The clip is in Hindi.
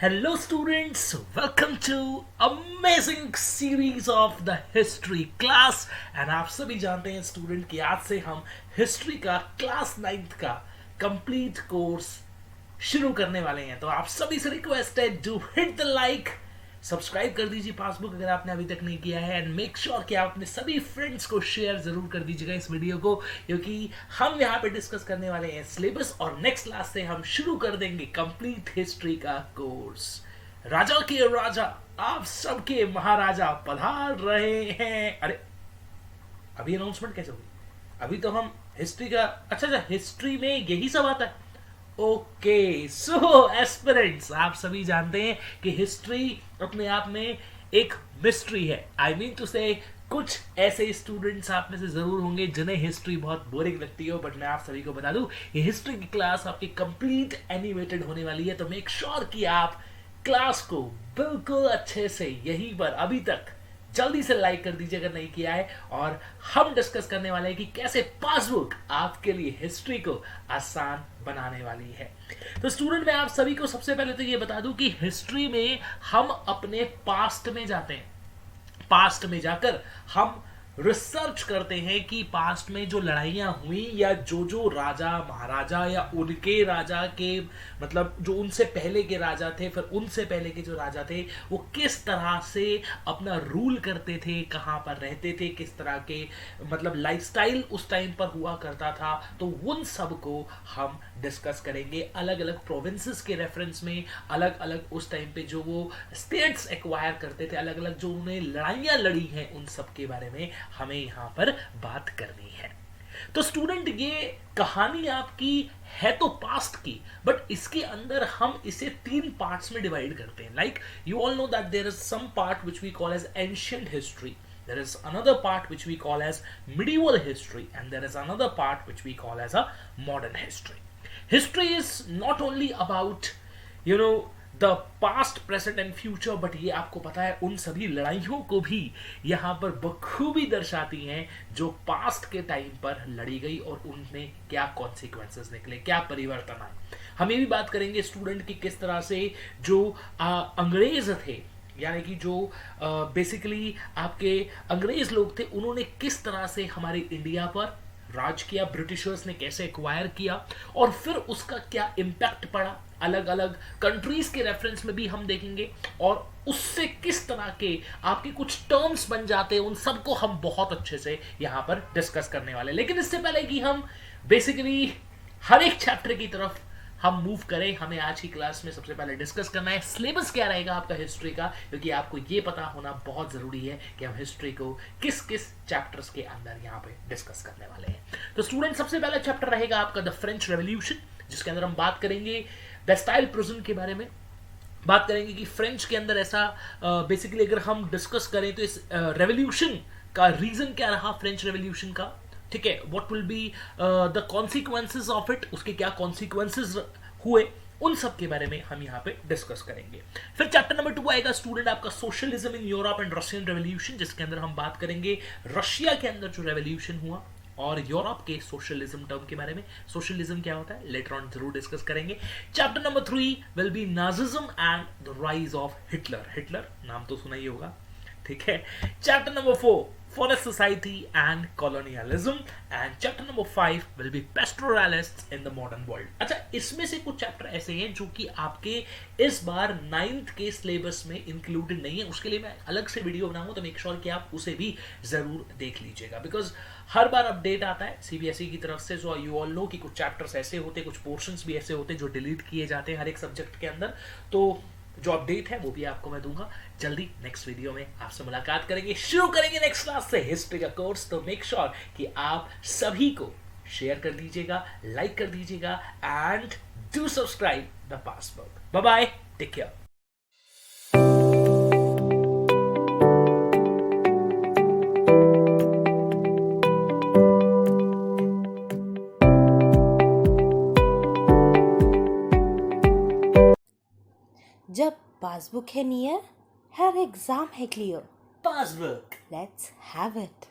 Hello students, welcome to amazing series of the history class and आप सभी जानते हैं स्टूडेंट कि आज से हम हिस्ट्री का क्लास 9th का कंप्लीट कोर्स शुरू करने वाले हैं। तो आप सभी से रिक्वेस्ट है do hit the like, subscribe कर दीजिए पासबुक अगर आपने अभी तक नहीं किया है एंड मेक श्योर कि आप अपने सभी फ्रेंड्स को शेयर जरूर कर दीजिएगा इस वीडियो को, क्योंकि हम यहाँ पे डिस्कस करने वाले हैं सिलेबस और नेक्स्ट क्लास से हम शुरू कर देंगे कंप्लीट हिस्ट्री का कोर्स। राजा के राजा, आप सबके महाराजा पधार रहे हैं। अरे अभी अनाउंसमेंट कैसे हुई? अभी तो हम हिस्ट्री का अच्छा हिस्ट्री में यही सब आता है। ओके सो एस्पिरेंट्स, आप सभी जानते हैं कि हिस्ट्री अपने आप में एक मिस्ट्री है। आई मीन टू से कुछ ऐसे स्टूडेंट्स आप में से जरूर होंगे जिन्हें हिस्ट्री बहुत बोरिंग लगती हो, बट मैं आप सभी को बता दूं ये हिस्ट्री की क्लास आपकी कंप्लीट एनिमेटेड होने वाली है। तो मेक श्योर कि आप क्लास को बिल्कुल अच्छे से यहीं पर अभी तक जल्दी से लाइक कर दीजिए अगर नहीं किया है, और हम डिस्कस करने वाले हैं कि कैसे पासबुक आपके लिए हिस्ट्री को आसान बनाने वाली है। तो स्टूडेंट मैं आप सभी को सबसे पहले तो ये बता दूं कि हिस्ट्री में हम अपने पास्ट में जाते हैं। पास्ट में जाकर हम रिसर्च करते हैं कि पास्ट में जो लड़ाइयां हुई या जो राजा महाराजा या उनके राजा के मतलब जो उनसे पहले के राजा थे, फिर उनसे पहले के जो राजा थे वो किस तरह से अपना रूल करते थे, कहां पर रहते थे, किस तरह के मतलब लाइफस्टाइल उस टाइम पर हुआ करता था। तो उन सब को हम डिस्कस करेंगे अलग अलग प्रोविंसेस के रेफरेंस में, अलग अलग उस टाइम पे जो वो स्टेट्स एक्वायर करते थे, अलग अलग जो उन्हें लड़ाइयां लड़ी हैं उन सब के बारे में हमें यहां पर बात करनी है। तो स्टूडेंट ये कहानी आपकी है तो पास्ट की, बट इसके अंदर हम इसे 3 पार्ट्स में डिवाइड करते हैं। Like you all know that there is some part which we call as ancient history, there is another part which we call as medieval history, and there is another part which we call as a modern history. History is not only about the past, present and future, but ये आपको पता है उन सभी लड़ाइयों को भी यहाँ पर बखूबी दर्शाती हैं जो पास्ट के टाइम पर लड़ी गई और उनमें क्या कॉन्सिक्वेंसेस निकले, क्या परिवर्तन आए। हम ये भी बात करेंगे स्टूडेंट की किस तरह से जो अंग्रेज थे, यानी कि जो बेसिकली आपके अंग्रेज लोग थे, उन्होंने किस तरह से हमारे इंडिया पर राज किया, ब्रिटिशर्स ने कैसे एक्वायर किया और फिर उसका क्या इम्पैक्ट पड़ा अलग अलग कंट्रीज के रेफरेंस में भी हम देखेंगे, और उससे किस तरह के आपके कुछ टर्म्स बन जाते हैं, उन सबको हम बहुत अच्छे से यहां पर डिस्कस करने वाले। लेकिन इससे पहले कि हम बेसिकली हर एक चैप्टर की तरफ हम मूव करें, हमें आज की क्लास में सबसे पहले डिस्कस करना है सिलेबस क्या रहेगा आपका हिस्ट्री का, क्योंकि आपको ये पता होना बहुत जरूरी है कि हम हिस्ट्री को किस किस चैप्टर्स के अंदर यहाँ पे डिस्कस करने वाले हैं। तो स्टूडेंट सबसे पहला चैप्टर रहेगा आपका द फ्रेंच रेवोल्यूशन, जिसके अंदर हम बात करेंगे बेस्टाइल प्रिजन के बारे में, बात करेंगे कि फ्रेंच के अंदर ऐसा बेसिकली अगर हम डिस्कस करें तो इस रेवोल्यूशन का रीजन क्या रहा, फ्रेंच रेवोल्यूशन का, ठीक है, what will be the consequences of it, उसके क्या कॉन्सिक्वेंसेस हुए, उन सब के बारे में हम यहाँ पे डिस्कस करेंगे। फिर चैप्टर नंबर 2 आएगा स्टूडेंट आपका socialism in Europe and Russian revolution, जिसके अंदर हम बात करेंगे रशिया के अंदर जो रेवोल्यूशन हुआ और यूरोप के सोशलिज्म टर्म के बारे में। सोशलिज्म क्या होता है लेटर ऑन जरूर डिस्कस करेंगे। Chapter number 3 will be Nazism and the rise of Hitler. Hitler नाम तो सुना ही होगा, ठीक है। Chapter number 4 forest society and colonialism, and chapter number 5 will be pastoralists in the modern world. अच्छा, इसमें से कुछ चैप्टर ऐसे हैं जो कि आपके इस बार 9th के सिलेबस में इंक्लूडेड नहीं है, उसके लिए मैं अलग से वीडियो बनाऊंगा, तो मेक श्योर कि आप उसे भी जरूर देख लीजिएगा, बिकॉज हर बार अपडेट आता है सीबीएसई की तरफ से। सो यू ऑल नो कि कुछ चैप्टर्स ऐसे होते, कुछ पोर्शंस भी ऐसे होते जो डिलीट किए जाते हैं हर एक सब्जेक्ट के अंदर। तो जो अपडेट है वो भी आपको मैं दूंगा जल्दी। नेक्स्ट वीडियो में आपसे मुलाकात करेंगे, शुरू करेंगे नेक्स्ट क्लास से हिस्ट्री का कोर्स। तो मेक श्योर कि आप सभी को शेयर कर दीजिएगा, लाइक कर दीजिएगा and do subscribe the Passbook. Bye bye, take care. जब पासबुक है नियर, हर एग्जाम है clear. Passbook, let's have it.